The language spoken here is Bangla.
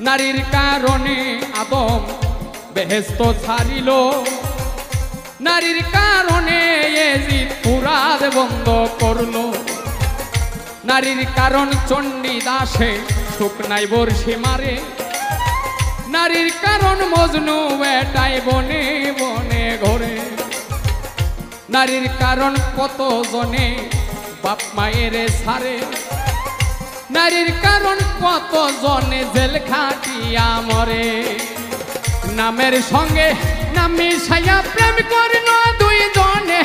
নারীর কারণে আদম বেহেশত ছাড়িল, নারীর কারণে এজিদ ফুরাত বন্ধ করল, নারীর কারণ চণ্ডী দাসে শুকনাই বর্ষি মারে, নারীর কারণ মজনু বেটাই বনে বনে ঘরে, নারীর কারণ কত জনে বাপ মায়ের ছাড়ে, নারীর কারণ কত জনে জেল খাটিয়া মরে। নামের সঙ্গে নামি সাইয়া প্রেম করিল দুই জনে,